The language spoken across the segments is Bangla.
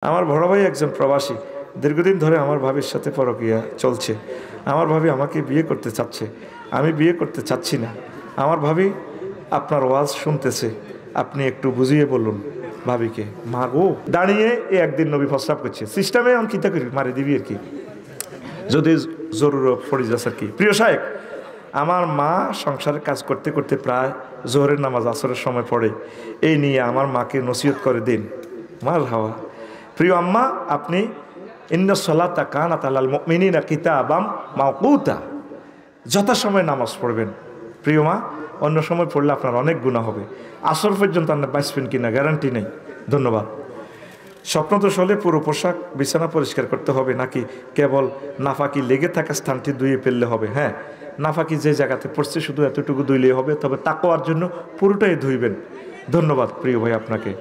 আমার বড় ভাই একজন প্রবাসী, দীর্ঘদিন ধরে আমার ভাবির সাথে পরকীয়া চলছে। আমার ভাবি আমাকে বিয়ে করতে চাচ্ছে, আমি বিয়ে করতে চাচ্ছি না। আমার ভাবি আপনার ওয়াজ শুনতেছে, আপনি একটু বুঝিয়ে বলুন ভাবিকে। মা গো, দাঁড়িয়ে একদিন নবী প্রস্তাব করছে, সিস্টেমে আমি কিতা করি, মারি দিবি আর কি, যদি জরুর পড়ে যাস আর কি। প্রিয় সাহেব, আমার মা সংসারের কাজ করতে করতে প্রায় জোহরের নামাজ আসরের সময় পড়ে, এই নিয়ে আমার মাকে নসিহত করে দিন। মার হাওয়া। প্রিয় আম্মা, আপনি ইন্না সলাতা কানাত আলাল মুমিনিনা কিতাবাম মাওকুতা, যথাসময়ে নামাজ পড়বেন। প্রিয় মা, অন্য সময় পড়লে আপনার অনেক গুনাহ হবে। আসর পর্যন্ত আপনার বাঁচবেন কিনা গ্যারান্টি নেই। ধন্যবাদ। স্বপ্নদোষ হলে পুরো পোশাক বিছানা পরিষ্কার করতে হবে, নাকি কেবল নাফাকি লেগে থাকা স্থানটি ধুয়ে ফেললে হবে? হ্যাঁ, নাফাকি যে জায়গাতে পড়ছে শুধু এতটুকু ধুইলেই হবে, তবে তাকওয়ার জন্য পুরোটাই ধুইবেন। ধন্যবাদ প্রিয় ভাই আপনাকে।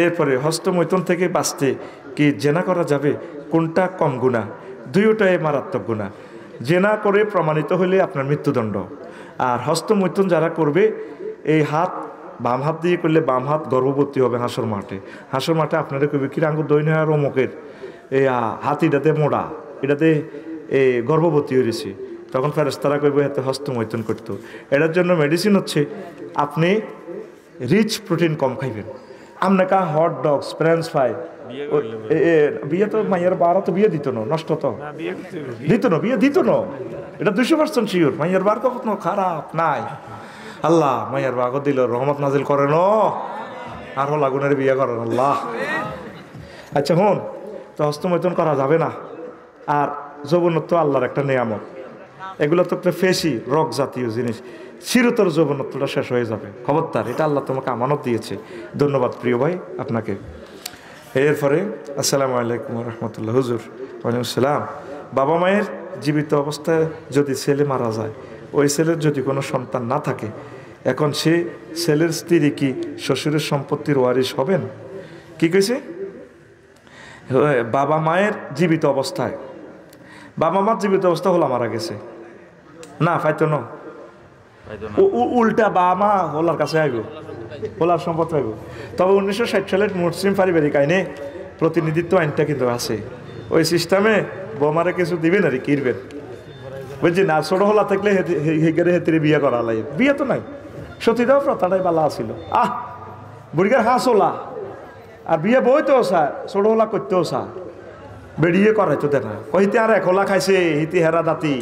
এরপরে হস্তমৈথুন থেকে বাঁচতে কি জেনা করা যাবে? কোনটা কম গুনাহ? দুইটাই মারাত্মক গুনাহ। জেনা করে প্রমাণিত হলে আপনার মৃত্যুদণ্ড। আর হস্তমৈথুন যারা করবে, এই হাত বাম হাত দিয়ে করলে বাম হাত গর্ভবতী হবে হাসর মাঠে। হাসর মাঠে আপনারা কইবে কি আঙ্গুর দৈন আর অমুকের এই হাতিটাতে মোড়া, এটাতে গর্ভবতী হয়েছে, তখন ফেরেশতারা কইবে এতে হস্তমৈথুন করতো। এটার জন্য মেডিসিন হচ্ছে আপনি রিচ প্রোটিন কম খাইবেন। আপনাকে হট ডগস, ফ্রেঞ্চ ফ্রাই, বিয়ে তো মাইয়ার বারা তো বিয়ে দিত না, নষ্ট তো দিত না, বিয়ে দিত না, এটা 200% শিওর। মাইয়ার বার কখন খারাপ নাই, আল্লাহ মাইয়ার বাগো দিল, রহমত নাজিল করেন আর লাগুনের বিয়ে করেন আল্লাহ। আচ্ছা হন, তো হস্তমৈথুন করা যাবে না। আর যৌবনত্ব আল্লাহর একটা নিয়ামত, এগুলো তো একটা ফেসি রক জাতীয় জিনিস, চিরতর যৌবনত্বটা শেষ হয়ে যাবে, খবরদার, এটা আল্লাহ তোমাকে আমানত দিয়েছে। ধন্যবাদ প্রিয় ভাই আপনাকে। এরপরে আসসালামু আলাইকুম রহমতুল্লাহ। হুজুর ওয়ালাইকুম আসসালাম। বাবা মায়ের জীবিত অবস্থায় যদি ছেলে মারা যায়, ওই ছেলের যদি কোনো সন্তান না থাকে, এখন সে ছেলের স্ত্রী কি শ্বশুরের সম্পত্তির ওয়ারিশ হবেন? কি কইছে? বাবা মায়ের জীবিত অবস্থায়, বাবা মার জীবিত অবস্থা হলো মারা গেছে না, পাইতো না, উল্টা বাবা মা হোলার কাছে আইব, হোলার সম্পদ পাইব। তবে 1960 সালের মুসলিম পারিবারিক আইনে প্রতিনিধিত্ব আইনটা কিন্তু আছে, ওই সিস্টেমে বোমারে কিছু দিবেন আর কিনবেন, বুঝছি না। ছোট হলা থাকলে হেগেরে হেতিরে বিয়ে করা লাগে, বিয়ে তো নাই, সতীদাও প্রথাটাই বালা আছিল। বুড়িগার হাঁস হলা আর বিয়ে বইতেও চা, ছোট হলা করতেও চা, বেরিয়ে করাইতো দেয় না। কইতে আর এক হলা খাইছে হিতি হেরা দাঁতি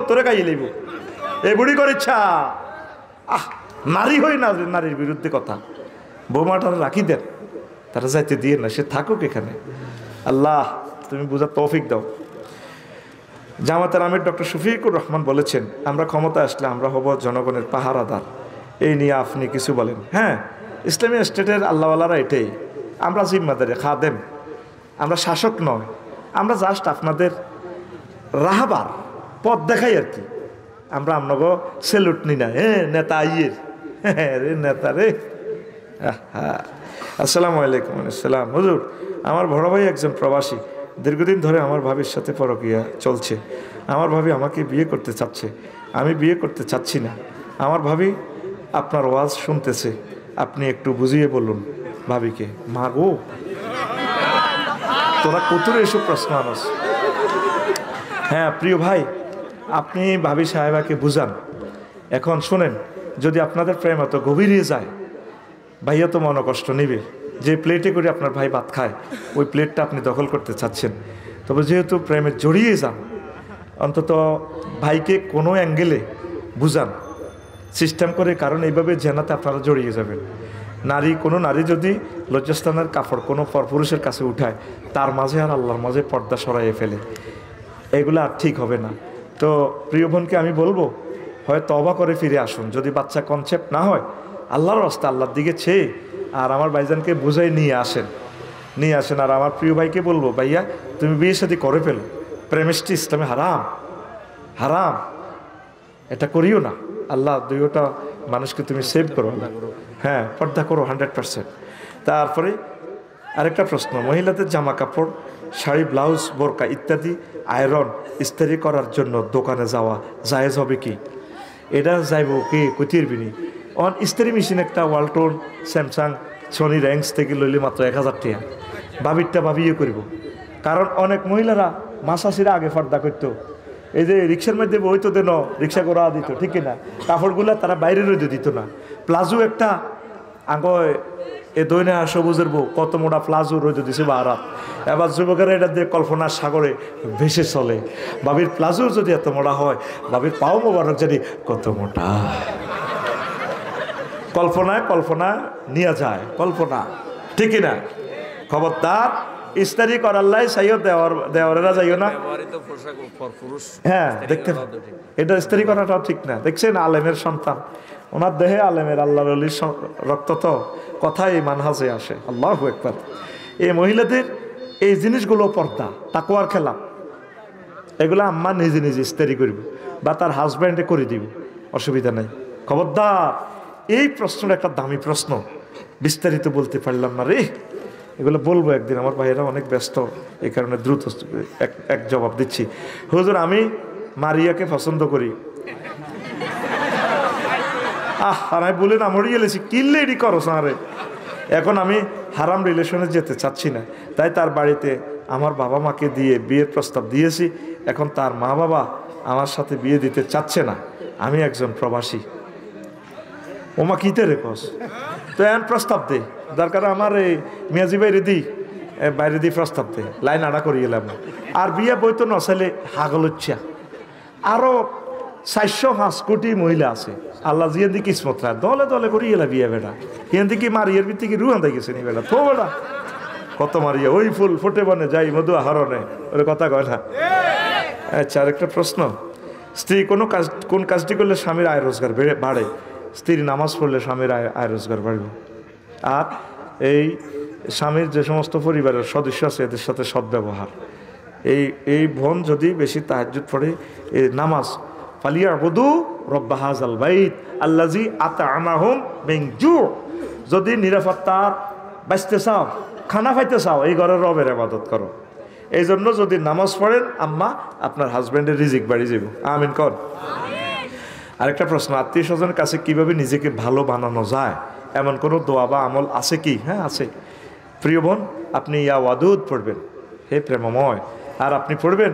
তোরে খাইয়ে লইব, এই বুড়ি করে ইচ্ছা। নারী হই না, নারীর বিরুদ্ধে কথা, বৌমাটা রাখি দেন, তারা যাইতে দিয়ে না, সে থাকুক এখানে। আল্লাহ তুমি বুঝার তৌফিক দাও। জামাতের আমির ডক্টর শফিকুর রহমান বলেছেন, আমরা ক্ষমতা আসলে আমরা হব জনগণের পাহারাদার। এই নিয়ে আপনি কিছু বলেন। হ্যাঁ, ইসলামী স্টেটের আল্লাহওয়ালারা এটাই, আমরা জিম্মাদারে খাদেম, আমরা শাসক নয়, আমরা জাস্ট আপনাদের রাহাবার পথ দেখাই আর কি। আমরা আপনাকে সেলুট নি না, নেতা আইয়ের রে নেতা রে। আসসালামু আলাইকুম। আসসালাম। হুজুর, আমার বড় ভাই একজন প্রবাসী, দীর্ঘদিন ধরে আমার ভাবির সাথে পরকীয়া চলছে। আমার ভাবি আমাকে বিয়ে করতে চাচ্ছে, আমি বিয়ে করতে চাচ্ছি না। আমার ভাবি আপনার ওয়াজ শুনতেছে, আপনি একটু বুঝিয়ে বলুন ভাবিকে। মা গো, তোরা কতুরে এসব প্রশ্ন আনস। হ্যাঁ প্রিয় ভাই, আপনি ভাবি সাহেবাকে বুঝান। এখন শোনেন, যদি আপনাদের প্রেম এত গভীরে যায়, ভাইয়া তো মনে কষ্ট নেবে। যে প্লেটে করে আপনার ভাই ভাত খায়, ওই প্লেটটা আপনি দখল করতে চাচ্ছেন। তবে যেহেতু প্রেমে জড়িয়ে যান, অন্তত ভাইকে কোনো অ্যাঙ্গেলে বুঝান, সিস্টেম করে, কারণ এইভাবে জেনাতে আপনারা জড়িয়ে যাবেন। কোনো নারী যদি লজ্জাস্থানের কাপড় কোনো পরপুরুষের কাছে উঠায়, তার মাঝে আর আল্লাহর মাঝে পর্দা সরাইয়ে ফেলে, এগুলো আর ঠিক হবে না। তো প্রিয় বোনকে আমি বলবো, হয় তওবা করে ফিরে আসুন, যদি বাচ্চা কনসেপ্ট না হয়, আল্লাহর রাস্তা, আল্লাহর দিকে চেয়ে আর আমার ভাইজানকে বুঝাই নিয়ে আসেন। আর আমার প্রিয় ভাইকে বলবো, ভাইয়া তুমি বিয়ে শাদী করে ফেলো, প্রেমিষ্টি ইসলামে হারাম, হারাম, এটা করিও না। আল্লাহ দুইটা মানুষকে তুমি সেভ করো, হ্যাঁ পর্দা করো 100%। তারপরে আরেকটা প্রশ্ন, মহিলাদের জামা কাপড়, শাড়ি, ব্লাউজ, বোরকা ইত্যাদি আয়রন ইস্ত্রি করার জন্য দোকানে যাওয়া জায়েজ হবে কি? এটা যাইব কি কইতির বিনি অন ইস্ত্রি মেশিন একটা ওয়ালটন, স্যামসাং, সনি র্যাঙ্কস থেকে লইলে মাত্র 1000 টাকা। বাবিরটা বাবিয়ে করব। কারণ অনেক মহিলারা মাসাসিরা আগে পর্দা করতো, এই যে রিক্সার মধ্যে বইতো দেন, রিক্সা করা দিত, ঠিক না? কাপড়গুলো তারা বাইরে রোদে দিত না। প্লাজো একটা আগে এ দৈনা সবুজের বউ কত মোটা প্লাজো রোদে দিছে বারাত। এবার যুবকেরা এটা দিয়ে কল্পনার সাগরে ভেসে চলে। বাবির প্লাজো যদি এত মোটা হয়, বাবির পাও মোবারক যদি কত মোটা। কল্পনায় কল্পনা নিয়ে যায়, কল্পনা, ঠিক না? খবরদার ইস্তারি করাল্লাই চাইও, দেওয়ারেরা যাইও না। হ্যাঁ, দেখতে এটা ইস্তারি করাটাও ঠিক না। দেখছেন আলেমের সন্তান, ওনার দেহে আলেমের আল্লাহর ওলির রক্ত, তো কথাই মানহাজে আসে। আল্লাহু আকবার। এই মহিলাদের এই জিনিসগুলো পর্দা, তাকওয়ার খেলা, এগুলো আম্মা নিজে নিজে ইস্তারি করবে বা তার হাজব্যান্ডে করে দিব, অসুবিধা নেই। খবরদার, এই প্রশ্নটা একটা দামি প্রশ্ন, বিস্তারিত বলতে পারলাম না রে। এগুলো বলবো একদিন, আমার ভাইয়েরা অনেক ব্যস্ত, এই কারণে দ্রুত এক জবাব দিচ্ছি। হুজুর, আমি মারিয়াকে পছন্দ করি। আর আমি বলে না মরে গেলেছি, কিনলে এটি করো সারে। এখন আমি হারাম রিলেশনে যেতে চাচ্ছি না, তাই তার বাড়িতে আমার বাবা মাকে দিয়ে বিয়ের প্রস্তাব দিয়েছি। এখন তার মা বাবা আমার সাথে বিয়ে দিতে চাচ্ছে না, আমি একজন প্রবাসী। ওমা কিতে রে কস, তো এমন প্রস্তাব দে, দরকার আমার এই মিয়াজি বাইরে দিই প্রস্তাব দে, লাইন আড়া করি গেলাম। আর বিয়ে বইতো নসাইলে হাগল হচ্ছে। আরও 405 কোটি মহিলা আছে, আল্লাহ জিয়ান দি কিসমত রায় দলে দলে করি গেলা বিয়ে বেটা। ইয়ান দিকে মারিয়ার ভিত্তি কি রুহান দিয়ে গেছে নি বেটা, তো বেটা কত মারিয়া, ওই ফুল ফুটে বনে যাই মধু আহরণে, ওর কথা কয় না। আচ্ছা, আরেকটা প্রশ্ন, স্ত্রী কোন কাজটি করলে স্বামীর আয় রোজগার বাড়ে? স্ত্রীর নামাজ পড়লে স্বামীর আয় রোজগার বাড়বে। আর এই স্বামীর যে সমস্ত পরিবারের সদস্য আছে এদের সাথে সদ্ব্যবহার। এই বোন যদি বেশি তাহাজ্জুদ পড়ে, এই নামাজ, ফালিয়াবুদু রব্বা হাযাল বাইত আল্লাযী আত'আমাহুম মিন জু', যদি নিরাপত্তার বাঁচতে চাও, খানা খাইতে চাও, এই ঘরের রবের ইবাদত করো। এই জন্য যদি নামাজ পড়েন আম্মা, আপনার হাজব্যান্ডের রিজিক বাড়ি যাব। আমিন কর। আরেকটা প্রশ্ন, আত্মীয় স্বজনের কাছে কিভাবে নিজেকে ভালো বানানো যায়, এমন কোনো দোয়া বা আমল আছে কি? হ্যাঁ, আছে। প্রিয় বোন, আপনি ইয়া ওয়াদুদ পড়বেন, হে প্রেমময়। আর আপনি পড়বেন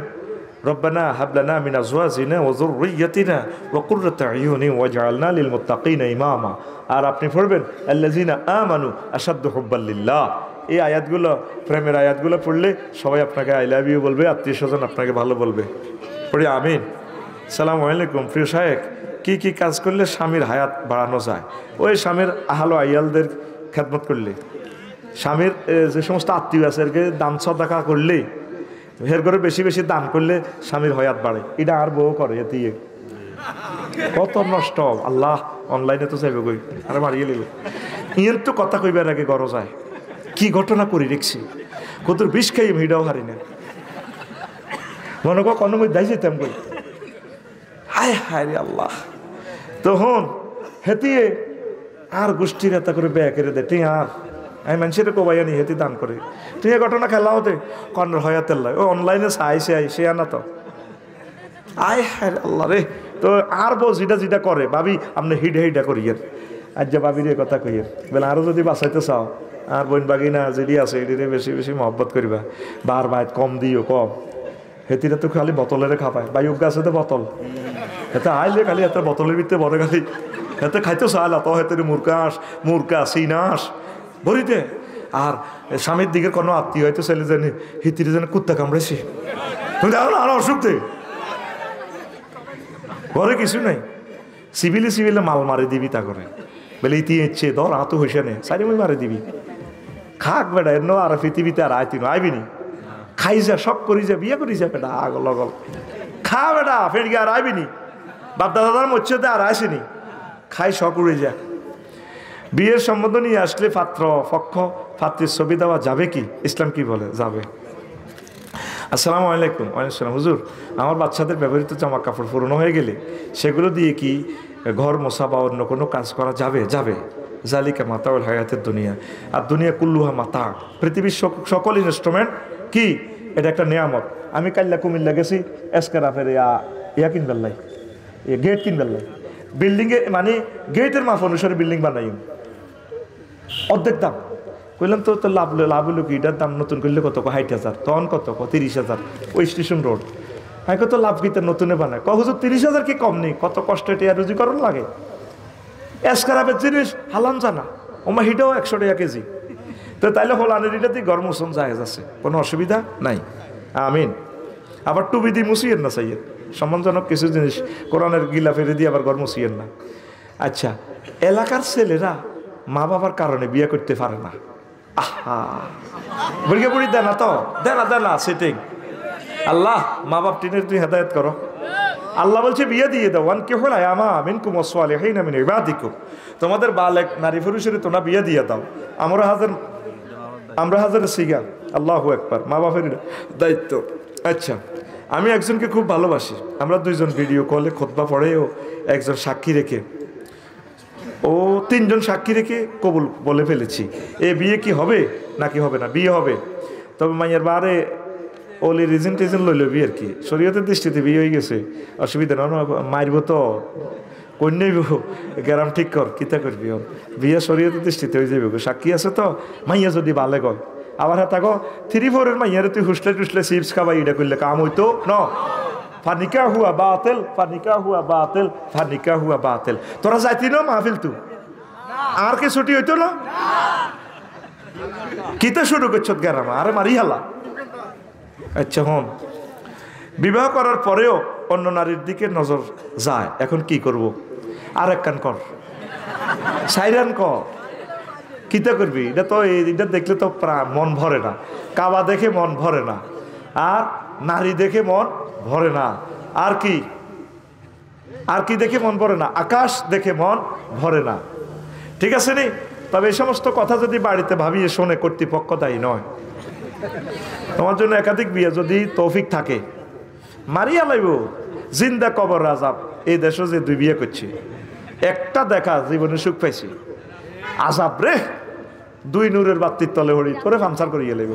রব্বানা হাবলানা মিন আজওয়াজিনা ওয়া যুররিয়্যাতিনা ওয়া কুররাতা আয়ুনি ওয়াজআলনা লিল মুত্তাকিনা ইমামা। আর আপনি পড়বেন আল্লাযিনা আমানু আশাদ্দু হুব্বাল লিল্লাহ। এই আয়াতগুলো, প্রেমের আয়াতগুলো পড়লে সবাই আপনাকে আই লাভ ইউ বলবে, আত্মীয় স্বজন আপনাকে ভালো বলবে। পড়ি আমিন। আসসালামু আলাইকুম। প্রিয় শায়েখ, কি কি কাজ করলে স্বামীর হায়াত বাড়ানো যায়? ওই স্বামীর আহালো আয়ালদের খেদমত করলে, স্বামীর যে সমস্ত আত্মীয় আছে এরকে দান সদাকা করলে, হের করে বেশি বেশি দান করলে স্বামীর হায়াত বাড়ে। এটা আর বউ করে দিয়ে কত নষ্ট। আল্লাহ অনলাইনে তো চাইবে গই, আরে মারিয়ে লিব। ইয়ের তো কথা কইবার আগে গরজ যায়, কি ঘটনা করি দেখছি, কত বিষ খাই ভিড়াও হারি না। মনে কর কোনো মই দাই যেতাম কই, হায় হায় রে আল্লাহ। তখন হেতিয়ে আর গোষ্ঠীর এত করে ব্যয় করে দে, ঠিক আর আমি মানুষের কবাই আনি হেতি দান করে। তুই এ ঘটনা খেলা হতে কর্নার হয়াতের লাই, ও অনলাইনে সে আনা তো আয় হায় আল্লাহ রে। তো আর বউ যেটা করে ভাবি আপনি হিডা করিয়েন, আজ যে বাবির এ কথা কইয়েন বলে আরও যদি বাঁচাইতে চাও, আর বোন বাগিনা যেটি আছে এটিতে বেশি বেশি মহব্বত করিবা। বার বাইত কম দিও, কম। হেতিরা তো খালি বোতলের খাপায়, বায়ুক গাছে তো বোতল, এতে আইলে খালি এত বোতলের ভিতরে বড় খালি এতে খাইতে চাইলা তো হেতে মুরকা সিনাস ভরিতে। আর স্বামীর দিকের কোনো আত্মীয় হয়তো ছেলে জানি হিতিরে যেন কুত্তা কামড়েছি, তুমি দেখো না আরো অসুখ দে ঘরে কিছু নাই। সিভিলে মাল মারি দিবি, তা করে বলে ইতি ইচ্ছে ধর হাতু হইসে নে সারি মই মারি দিবি। খাক বেটা এর আর পৃথিবীতে আর আইবি নি, খাই যা শখ করি যা বিয়ে করি যা বেটা আগল অগল খা বেটা ফের গিয়ে আর আইবি নি, বাপ দাদার মচ্ছতে আর আসেনি, খাই শখ উড়ে যা। বিয়ের সম্বন্ধ নিয়ে আসলে পাত্রের ছবি দেওয়া যাবে কি? ইসলাম কি বলে? যাবে। আসসালামু আলাইকুম। ওয়ালাইকুম হুজুর, আমার বাচ্চাদের ব্যবহৃত জামা কাপড় পুরনো হয়ে গেলে সেগুলো দিয়ে কি ঘর মোছা বা অন্য কোনো কাজ করা যাবে? যাবে। জালিকা মাতাউল হায়াতের দুনিয়া, আর দুনিয়া কুল্লুহা মাতা, পৃথিবীর সকল ইনস্ট্রুমেন্ট কি এটা একটা নিয়ামত। আমি কাল্লা কুমিল্লা গেছি এসকারাফের ইয়া কিনবেল্লাই, গেট কিনবেল্লাই, বিল্ডিংয়ে মানে গেটের মাপ অনুসারে বিল্ডিং বানাই অর্ধেক দাম। কইলাম তো তো লাভ হলো কি, এটার দাম নতুন করলে কত, 60,000, তখন কত, 30,000, ওই স্টেশন রোড। আমি কত লাভ কি তার নতুনে বানায়, হুজুর 30,000 কি কম নেই, কত কষ্ট টিয়া রুজি করণ লাগে, এসকারাবের জিনিস হালাম জানা, ওমা হিটাও 100 টাকা কেজি। তো তাইলে হোলানের ইটাতে গরম মোসন জায়েজ আছে, কোনো অসুবিধা নাই। আমিন। আবার টুবি দিয়ে মুসিয়েন না চাইয়েন, সম্মানজনক কিছু জিনিস কোরআনের গিলা ফেলে দিয়ে আবার গরম মুসিয়েন না। আচ্ছা, এলাকার ছেলেরা মা বাবার কারণে বিয়ে করতে পারে না। আহা, বুড়িয়ে বুড়ি দেনা তো দেনা সেটিং। আল্লাহ মা বাপ টিনের তুই হেদায়ত করো। আল্লাহ বলছে বিয়ে দিয়ে দাও, ওয়ান কে হল আমা মিনকুম ওয়াসসালিহিন মিন ইবাদিকুম, তোমাদের বালেক নারী পুরুষের তোমরা বিয়ে দিয়ে দাও। আমরা হাজার সিগা। আল্লাহু আকবার, মা বাপের দায়িত্ব। আচ্ছা, আমি একজনকে খুব ভালোবাসি, আমরা দুইজন ভিডিও কলে খুতবা পড়েও একজন সাক্ষী রেখে, ও 3 জন সাক্ষী রেখে কবুল বলে ফেলেছি। এ বিয়ে কি হবে নাকি হবে না? বিয়ে হবে, তবে মাইয়ার বারে ওলি রিজন টিজন লইল বিয়ের কি, শরীয়তের দৃষ্টিতে বিয়ে হয়ে গেছে, অসুবিধা না, মারব তো কন্যাইব, গ্রাম ঠিক কর, কিতা করবি, বিয়ে শরীয়তের দৃষ্টিতে হয়ে যাবে, সাক্ষী আছে তো। মাইয়া যদি বালে গয়, আবার হ্যাঁ তাকো 3-4 মাইয়ারে তুই হুসলে টুসলে চিপস খাবাই, এটা করলে কাম হইতো না। ফানিকা হুয়া বাতিল, ফানিকা হুয়া বাতিল, ফানিকা হুয়া বাতিল। তোরা যাইতি না মাহফিল তু, আর কি ছুটি হইতো না? কিতা শুরু করছ গ্রামে, আরে মারি হালা। আচ্ছা হন, বিবাহ করার পরেও অন্য নারীর দিকে নজর যায়, এখন কি করব? আর এক কান কর, সাইরান কর, কিতা করবি? এটা তো এটা দেখলে তো মন ভরে না, কাবা দেখে মন ভরে না, আর নারী দেখে মন ভরে না, আর কি দেখে মন ভরে না? আকাশ দেখে মন ভরে না, ঠিক আছে নি? তবে এই সমস্ত কথা যদি বাড়িতে ভাবিয়ে শোনে, কর্তৃপক্ষ দায়ী নয়। তোমার জন্য একাধিক বিয়ে যদি তৌফিক থাকে, মারিয়া লাইব, জিন্দা কবর আজাব। এই দেশে যে 2 বিয়ে করছি, একটা দেখা জীবনে সুখ পাইছি, আজাব রে, 2 নূরের বাতির তলে হরি তোরে ফামসার করিয়ে লাইব।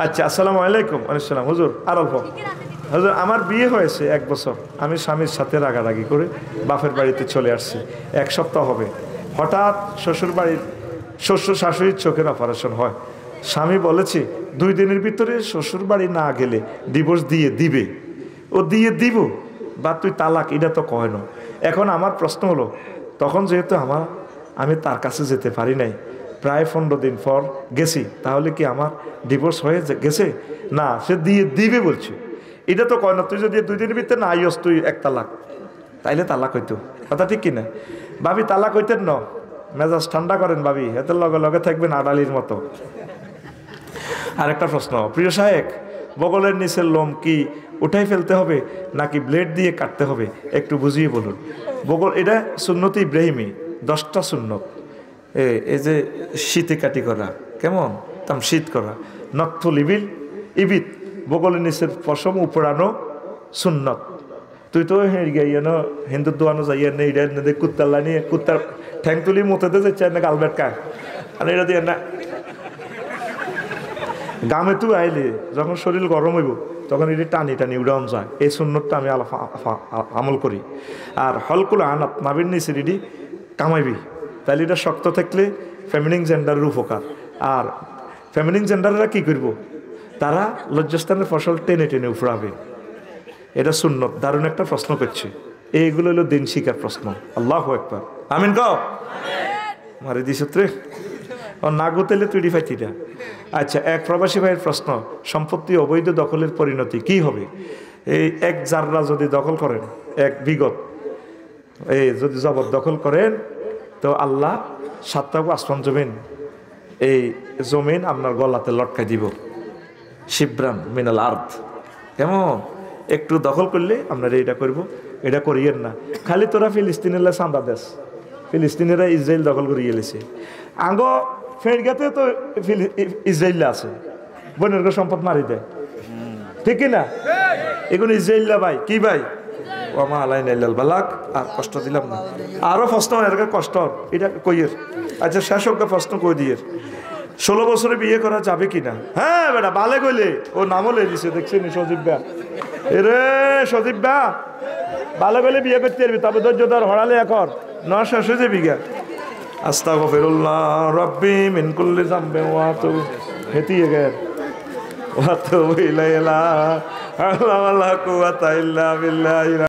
আচ্ছা, আসসালামু আলাইকুম। আসসালাম হুজুর, আর অল্প হুজুর, আমার বিয়ে হয়েছে 1 বছর, আমি স্বামীর সাথে রাগারাগি করে বাপের বাড়িতে চলে আসছি, 1 সপ্তাহ হবে। হঠাৎ শ্বশুর শাশুড়ির চোখের অপারেশন হয়। স্বামী বলেছে 2 দিনের ভিতরে শ্বশুর বাড়ি না গেলে ডিভোর্স দিয়ে দিবে। ও দিয়ে দিব বা তুই তালাক, এটা তো কয় না। এখন আমার প্রশ্ন হলো, তখন যেহেতু আমি তার কাছে যেতে পারি নাই, প্রায় 15 দিন পর গেছি, তাহলে কি আমার ডিভোর্স হয়ে গেছে? না, সে দিয়ে দিবে বলছে, এটা তো কয় না। তুই যদি 2 দিনের ভিতরে না আইস তুই 1 তালাক, তাইলে তালাক হইতো, কথা ঠিক কিনা? ভাবি তালাক হইতেন না, মেজাজ ঠান্ডা করেন ভাবি, এত লগে লগে থাকবেন আড়ালির মতো। আরেকটা প্রশ্ন, প্রিয় শায়েখ, বগলের নিচের লোম কি উঠাই ফেলতে হবে নাকি ব্লেড দিয়ে কাটতে হবে, একটু বুঝিয়ে বলুন। বগল, এটা সুন্নতে ইব্রাহিমি, 10টা সুন্নত। এই যে শীতে কাটি করা, কেমন তাম শীত করা, নথুল ইবিত, বগলের নিচের পশম উপড়ানো সুন্নত। তুই তো হিন্দুর দোয়ানো যাইয়া নেই, এটা কুত্তার লাইনি, কুত্তার ঠ্যাং তুলি মতেতে যাচ্ছে না, গালবেট কায়, আর এটা দিয়ে না গামে তুই আইলে যখন শরীর গরম হইব তখন এটি টানি উড়ান যায়। এই সুন্নতটা আমি আমল করি। আর হলকুল আনাত, নাবির নিচে এটি কামাইবি, তাইলে এটা শক্ত থাকলে ফেমিনিন জেন্ডারের উপকার। আর ফেমিনিন জেন্ডাররা কি করব, তারা লজ্জাস্থানের ফসল টেনে টেনে উফড়াবে। এটা সুন্নত। দারুণ একটা প্রশ্ন করছে, এইগুলো হলো দিন শিকার প্রশ্ন। আল্লাহু আকবার, আমিন কও। মারি দিস রে, ও না গোতেলে তুই ফাইতিটা। আচ্ছা, এক প্রবাসী ভাইয়ের প্রশ্ন, সম্পত্তি অবৈধ দখলের পরিণতি কি হবে? এই 1 জাররা যদি দখল করেন, 1 বিগত যদি জবরদখল করেন, তো আল্লাহ 7টা আসমান জমিন, এই জমিন আপনার গলাতে লটকাই দিব। শিবরান মিনাল আর্থ, কেমন? একটু দখল করলে আপনারা এটা করব, এটা করিয়েন না। খালি তোরা ফিলিস্তিনেরা চাঁদা দেশ, ফিলিস্তিনিরা ইসরায়েল দখল করিয়ে এলেছে। আগ ফেরগাতে তো ইসরায়েল আছে, বোনের সম্পদ মারি দেয়, ঠিক না? এখন ইসরায়েল ভাই কি ভাই, ওমা আলাই নাইলাল বালাক, আর কষ্ট দিলাম না। আরো প্রশ্ন এরকম কষ্ট, এটা কইয়ের। আচ্ছা, শেষ হোক প্রশ্ন কই দিয়ে, 16 বছরে বিয়ে করা যাবে কিনা? হ্যাঁ বেটা, বালে গইলে ও নামও লে দিছে, দেখছেন সজীব বা, এরে সজীব বা, বালে গইলে বিয়ে করতে পারবি, তবে ধৈর্য ধর, হরালে এখন শেষ হয়ে যাবি গা। আস্তাগফিরুল্লাহ রাব্বি মিন কুল্লি যামবিন ওয়া আতুবু হেতিয়ে গের ওয়া আতুবু ইলাইহি লা হাওলা ওয়া লা কুওয়াতা ইল্লা বিল্লাহ।